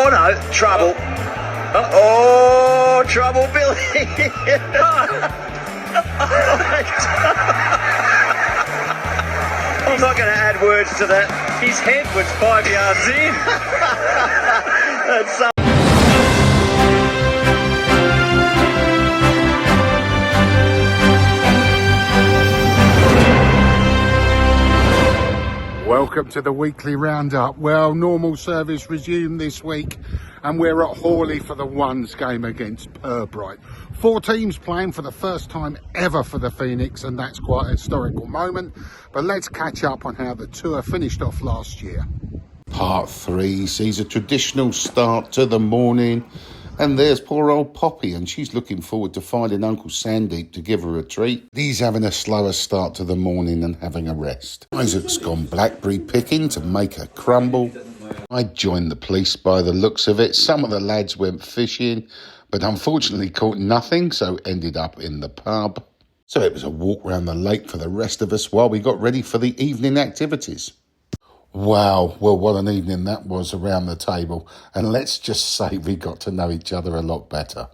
Oh no, trouble. Oh, trouble, Billy. I'm not going to add words to that. His head was 5 yards in. That's so Welcome to the weekly roundup. Well, normal service resumed this week and we're at Hawley for the ones game against Pirbright. 4 teams playing for the first time ever for the Phoenix, and that's quite a historical moment. But let's catch up on how the tour finished off last year. Part 3 sees a traditional start to the morning, and there's poor old Poppy, and she's looking forward to finding Uncle Sandeep to give her a treat. He's having a slower start to the morning and having a rest. Isaac's gone blackberry picking to make a crumble. I joined the police by the looks of it. Some of the lads went fishing, but unfortunately caught nothing, so ended up in the pub. So it was a walk round the lake for the rest of us while we got ready for the evening activities. Wow, well, what an evening that was around the table. And let's just say we got to know each other a lot better.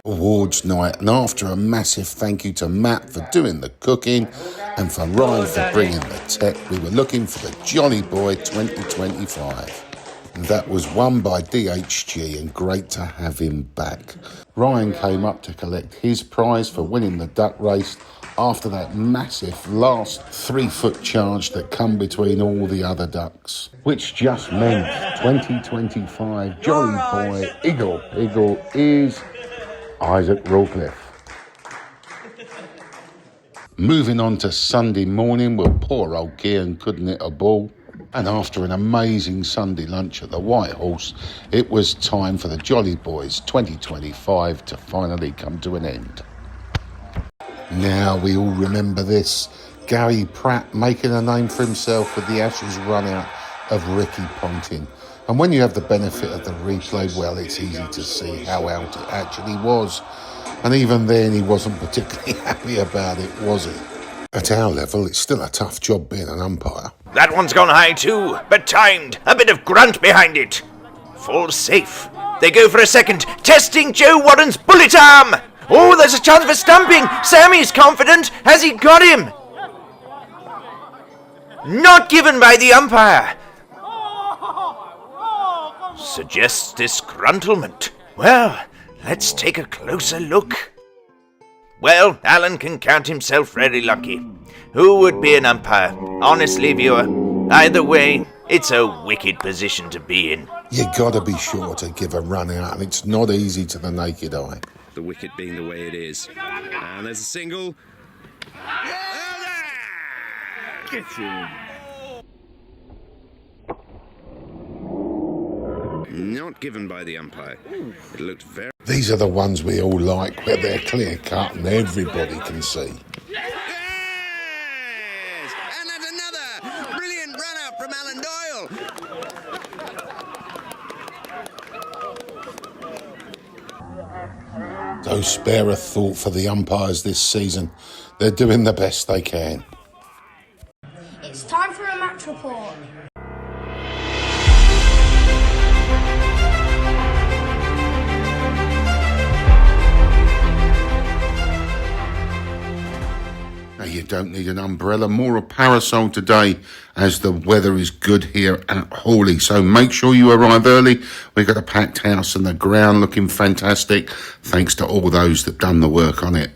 Awards night, and after a massive thank you to Matt for doing the cooking and for Ryan for bringing the tech, we were looking for the Jolly Boy 2025. That was won by DHG, and great to have him back. Ryan came up to collect his prize for winning the duck race after that massive last 3-foot charge that come between all the other ducks, which just meant 2025 Jolly Boy Eagle is Isaac Rawcliffe. Moving on to Sunday morning, well, poor old Kian couldn't hit a ball, and after an amazing Sunday lunch at the White Horse, it was time for the Jolly Boys 2025 to finally come to an end. Now we all remember this, Gary Pratt making a name for himself with the Ashes run out of Ricky Ponting. And when you have the benefit of the replay, well, it's easy to see how out it actually was. And even then, he wasn't particularly happy about it, was he? At our level, it's still a tough job being an umpire. That one's gone high too, but timed. A bit of grunt behind it. Falls safe. They go for a second, testing Joe Warren's bullet arm. Oh, there's a chance for stumping. Sammy's confident. Has he got him? Not given by the umpire. Suggests disgruntlement. Well, let's take a closer look. Well, Alan can count himself very lucky. Who would be an umpire? Honestly, viewer, either way, it's a wicked position to be in. You gotta be sure to give a run out, and it's not easy to the naked eye. The wicket being the way it is. And there's a single. Get him. Not given by the umpire. It looked very... These are the ones we all like, where they're clear cut and everybody can see. Yes! And that's another brilliant run out from Alan Doyle. So spare a thought for the umpires this season. They're doing the best they can. It's time for a match report. You don't need an umbrella, more a parasol today, as the weather is good here at Hawley. So make sure you arrive early. We've got a packed house and the ground looking fantastic, thanks to all those that done the work on it.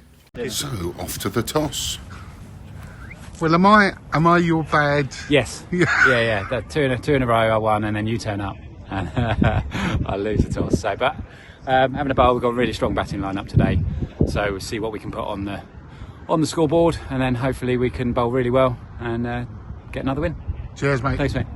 So off to the toss. Well, am I your bad? Yes. Yeah. The two in a row I won, and then you turn up and I lose the toss. So, but having a bowl, we've got a really strong batting lineup today. So we'll see what we can put on the scoreboard, and then hopefully we can bowl really well and get another win. Cheers, mate. Thanks, mate.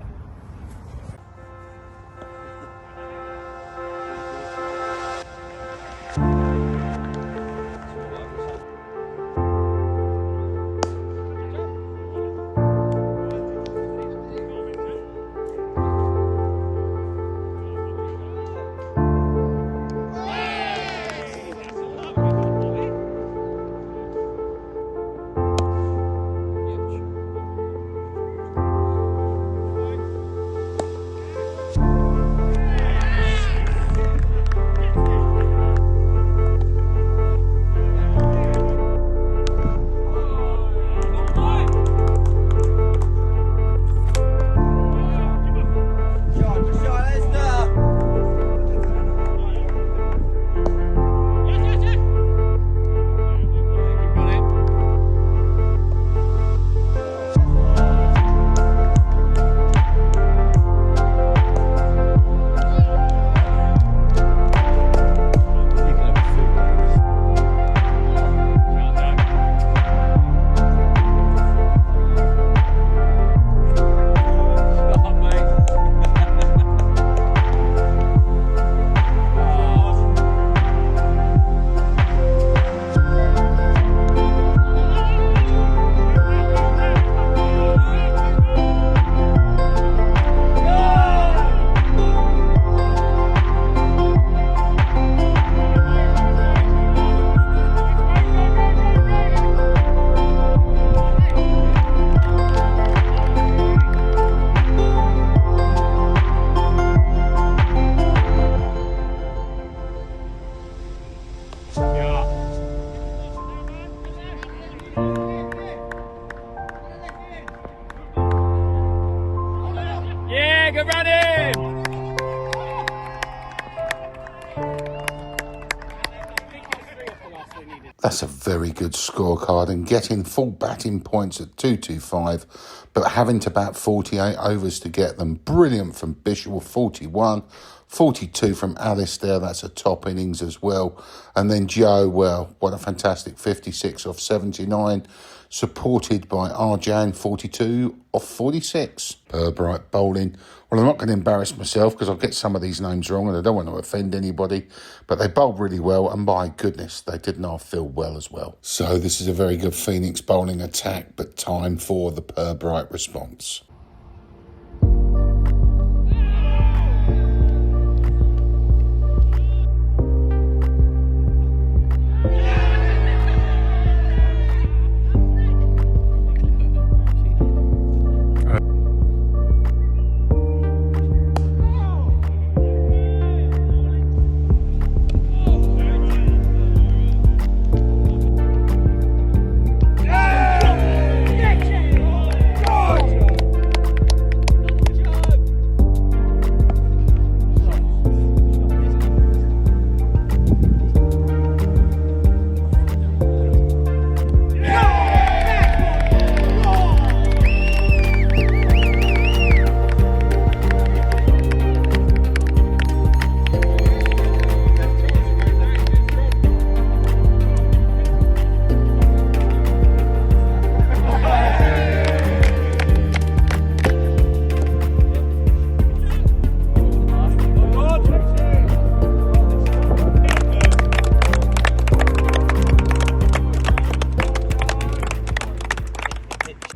That's a very good scorecard, and getting full batting points at 225, but having to bat 48 overs to get them. Brilliant from Bishop, 41, 42 from Alistair, that's a top innings as well. And then Joe, well, what a fantastic 56 off 79, supported by Arjan, 42 off 46. Purbright bowling. Well, I'm not going to embarrass myself because I'll get some of these names wrong and I don't want to offend anybody, but they bowled really well, and my goodness, they did not feel well as well. So this is a very good Phoenix bowling attack, but time for the Purbright response.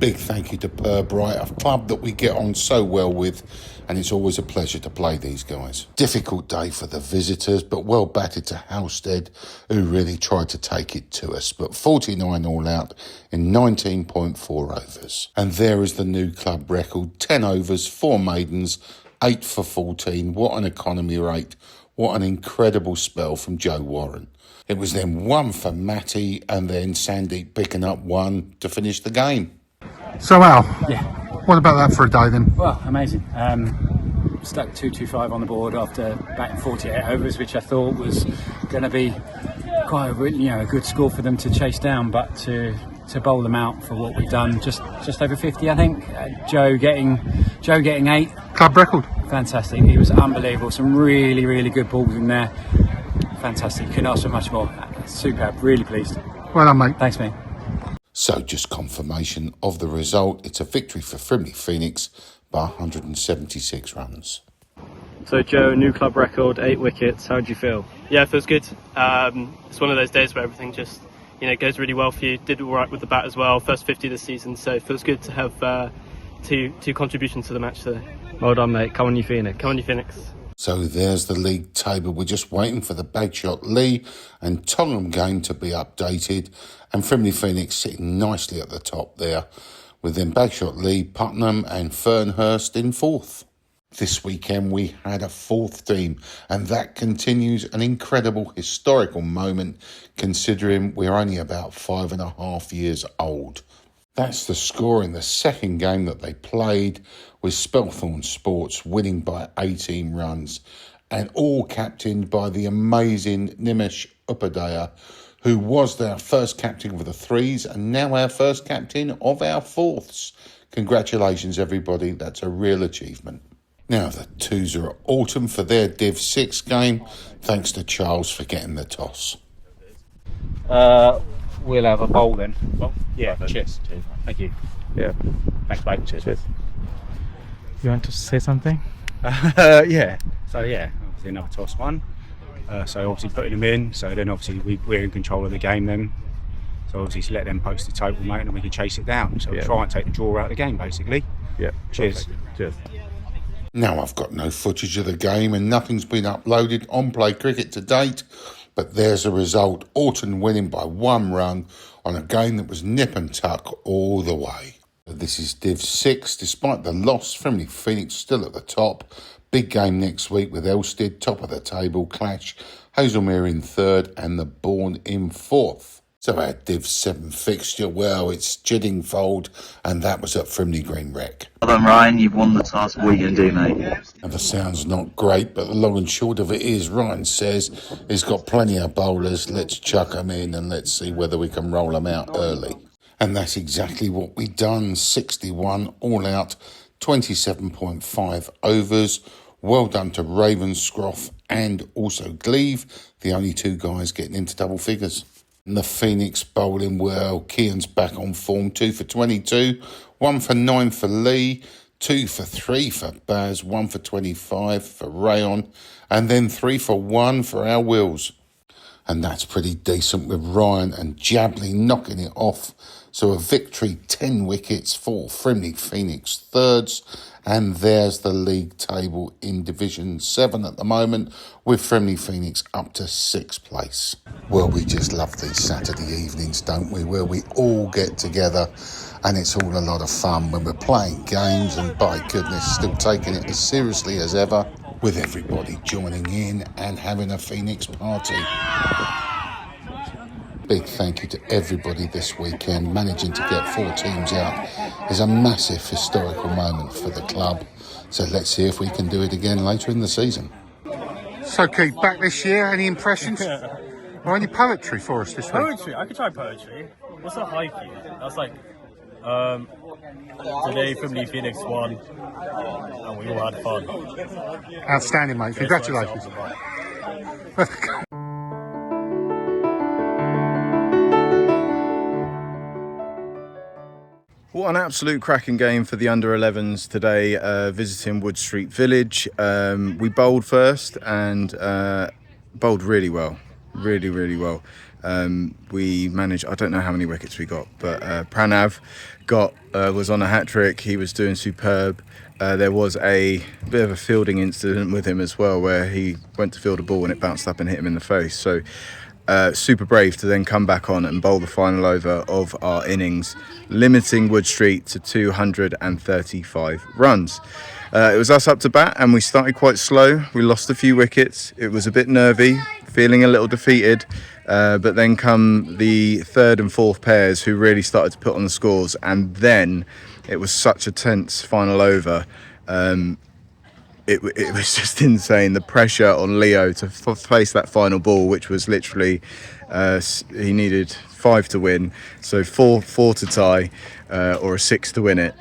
Big thank you to Purbright, a club that we get on so well with, and it's always a pleasure to play these guys. Difficult day for the visitors, but well batted to Halstead, who really tried to take it to us, but 49 all out in 19.4 overs. And there is the new club record, 10 overs, 4 maidens, 8 for 14. What an economy rate. What an incredible spell from Joe Warren. It was then 1 for Matty, and then Sandeep picking up 1 to finish the game. So Al, Yeah. what about that for a day then? Well, amazing. Stuck 225 on the board after batting 48 overs, which I thought was going to be quite a good score for them to chase down, but to to bowl them out for what we've done. Just over 50, I think. Joe getting 8. Club record. Fantastic. He was unbelievable. Some really, really good balls in there. Fantastic. Couldn't ask for much more. Superb. Really pleased. Well done, mate. Thanks, mate. So just confirmation of the result. It's a victory for Frimley Phoenix by 176 runs. So Joe, new club record, 8 wickets. How do you feel? Yeah, it feels good. It's one of those days where everything just, goes really well for you. Did all right with the bat as well. First 50 this season, so it feels good to have two contributions to the match today. Well done, mate. Come on, you Phoenix. Come on, you Phoenix. So there's the league table. We're just waiting for the Bagshot Lee and Tongham game to be updated. And Frimley Phoenix sitting nicely at the top there, with then Bagshot Lee, Putnam and Fernhurst in 4th. This weekend we had a 4th team, and that continues an incredible historical moment considering we're only about 5.5 years old. That's the score in the second game that they played, with Spelthorne Sports winning by 18 runs, and all captained by the amazing Nimesh Upadhyaya, who was their first captain of the 3s and now our first captain of our 4ths. Congratulations, everybody. That's a real achievement. Now the 2s are at Autumn for their Div 6 game. Thanks to Charles for getting the toss. We'll have a bowl then. Well, yeah, cheers. Thank you. Yeah. Thanks, mate. Cheers. You want to say something? Yeah. So yeah, obviously another toss one. So obviously putting them in. So then obviously we're in control of the game then. So obviously let them post the total, mate, and we can chase it down. So we'll try and take the draw out of the game, basically. Yeah. Cheers. Perfect. Cheers. Now I've got no footage of the game and nothing's been uploaded on Play Cricket to date, but there's a result. Autumn winning by 1 run on a game that was nip and tuck all the way. This is Div 6. Despite the loss, Frimley Phoenix still at the top. Big game next week with Elstead, top of the table clash, Hazelmere in 3rd and the Bourne in 4th. So our Div 7 fixture, well, it's Chiddingfold, and that was at Frimley Green Rec. Well done, Ryan. You've won the task. What are you going to do, mate? And the sound's not great, but the long and short of it is, Ryan says he's got plenty of bowlers. Let's chuck them in and let's see whether we can roll them out early. And that's exactly what we've done. 61 all out, 27.5 overs. Well done to Ravenscroft and also Gleave, the only 2 guys getting into double figures. And the Phoenix bowling well. Kean's back on form, 2 for 22, 1 for 9 for Lee, 2 for 3 for Baz, 1 for 25 for Rayon, and then 3 for 1 for our Wills. And that's pretty decent with Ryan and Jabley knocking it off. So a victory, 10 wickets for Frimley Phoenix 3rds. And there's the league table in Division 7 at the moment, with Frimley Phoenix up to 6th place. Well, we just love these Saturday evenings, don't we, where we all get together and it's all a lot of fun when we're playing games and, by goodness, still taking it as seriously as ever, with everybody joining in and having a Phoenix party. Big thank you to everybody this weekend. Managing to get 4 teams out is a massive historical moment for the club. So let's see if we can do it again later in the season. So Keith, back this year, any impressions? Or any poetry for us this week? Poetry? I could try poetry. What's a haiku? That's like, today Frimley Phoenix won, and we all had fun. Outstanding, mate. Congratulations. What an absolute cracking game for the under-11s today, visiting Wood Street Village. We bowled first and bowled really well, really well. We managed, I don't know how many wickets we got, but Pranav was on a hat-trick. He was doing superb. There was a bit of a fielding incident with him as well, where he went to field a ball and it bounced up and hit him in the face. So super brave to then come back on and bowl the final over of our innings, limiting Wood Street to 235 runs. It was us up to bat and we started quite slow. We lost a few wickets. It was a bit nervy, feeling a little defeated, but then come the 3rd and 4th pairs who really started to put on the scores, and then it was such a tense final over. It was just insane, the pressure on Leo to face that final ball, which was literally He needed 5 to win, so 4 to tie, or a 6 to win it.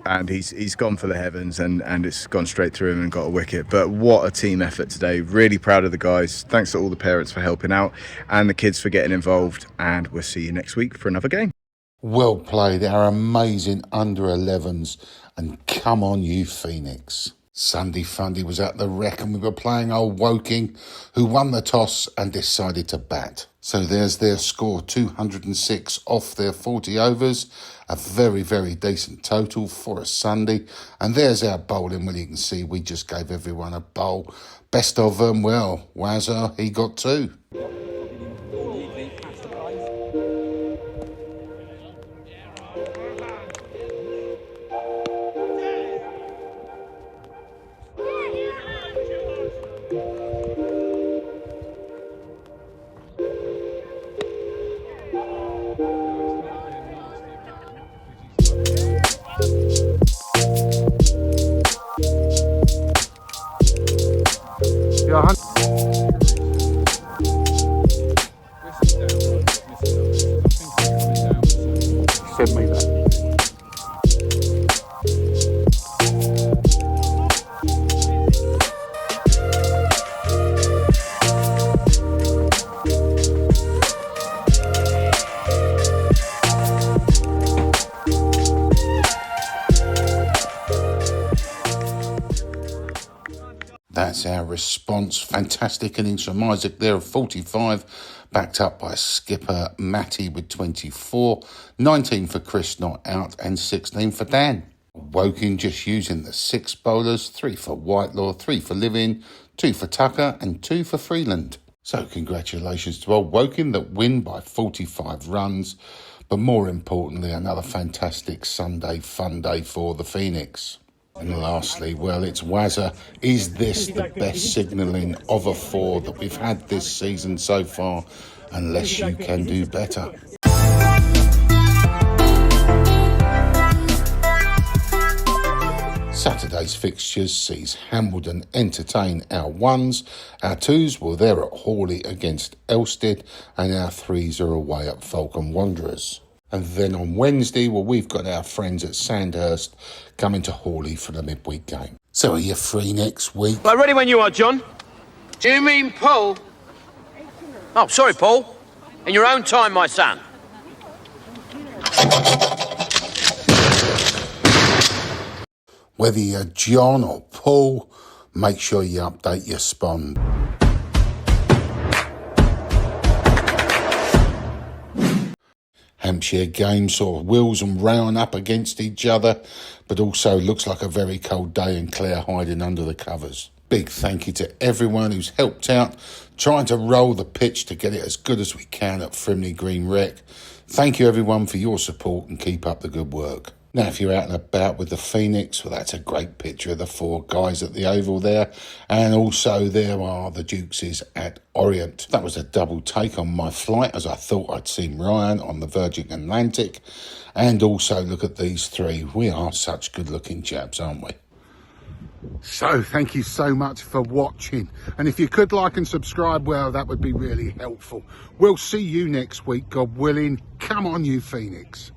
And he's gone for the heavens, and it's gone straight through him and got a wicket. But what a team effort today. Really proud of the guys. Thanks to all the parents for helping out and the kids for getting involved. And we'll see you next week for another game. Well played, our amazing under-11s, and come on you Phoenix. Sunday Fundy was at the Rec and we were playing old Woking, who won the toss and decided to bat. So there's their score, 206 off their 40 overs, a very, very decent total for a Sunday. And there's our bowling. Well, you can see we just gave everyone a bowl. Best of them, well, Wazza, he got 2. Send me that. That's our response. Fantastic innings from Isaac there of 45, backed up by skipper Matty with 24, 19 for Chris not out, and 16 for Dan. Woking just using the 6 bowlers, 3 for Whitelaw, 3 for Living, 2 for Tucker and 2 for Freeland. So congratulations to old Woking that win by 45 runs, but more importantly another fantastic Sunday fun day for the Phoenix. And lastly, well, it's Wazza. Is this the best signalling of a 4 that we've had this season so far? Unless you can do better. Saturday's fixtures sees Hambledon entertain our 1s. Our 2s were there at Hawley against Elstead, and our 3s are away at Falcon Wanderers. And then on Wednesday, well, we've got our friends at Sandhurst coming to Hawley for the midweek game. So are you free next week? Well, ready when you are, John. Do you mean Paul? Oh, sorry, Paul. In your own time, my son. Whether you're John or Paul, make sure you update your spawn. Hampshire game saw Wills and Rowan up against each other, but also looks like a very cold day and Claire hiding under the covers. Big thank you to everyone who's helped out, trying to roll the pitch to get it as good as we can at Frimley Green Rec. Thank you everyone for your support and keep up the good work. Now, if you're out and about with the Phoenix, well, that's a great picture of the 4 guys at the Oval there. And also there are the Dukeses at Orient. That was a double take on my flight, as I thought I'd seen Ryan on the Virgin Atlantic. And also look at these 3. We are such good-looking chaps, aren't we? So, thank you so much for watching. And if you could like and subscribe, well, that would be really helpful. We'll see you next week, God willing. Come on, you Phoenix.